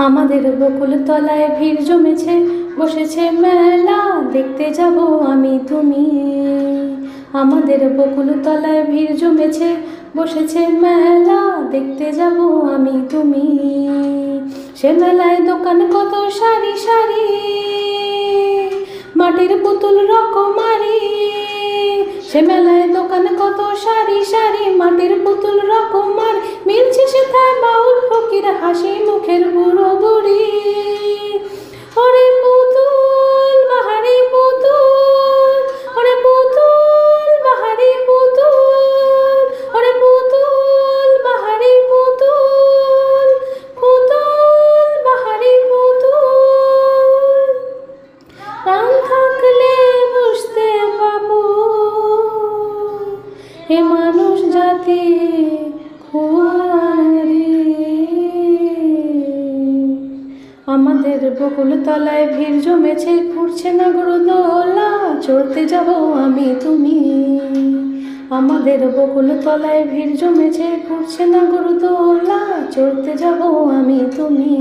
আমাদের বকুল তলায় ভিড় জমেছে, বসেছে মেলা, দেখতে যাব আমি তুমি। আমাদের বকুল তলায় ভিড় জমেছে, বসেছে মেলা, দেখতে যাব আমি তুমি। সে মেলায় দোকান কত সারি সারি, মাটির পুতুল রকমারি। সে মেলায় দোকান কত সারি সারি, মাটির পুতুল রকমার, মিলছে সেথায় বাউল ফকির, হাসি মুখের বুড়ো বুড়ি। ওরে পুতুল বাহারি পুতুল, ওরে পুতুল বাহারি পুতুল, ওরে পুতুল বাহারি পুতুল, পুতুল বাহারি পুতুল। প্রাণ থাকলে বুঝতে পাবো এ মানুষ জাতি আমাদের বকুল তলায় ভিড় জমেছে, ঘুরছে নাগরদোলা, চড়তে যাব আমি তুমি। আমাদের বকুল তলায় ভিড় জমেছে, ঘুরছে নাগরদোলা, চড়তে যাব আমি তুমি।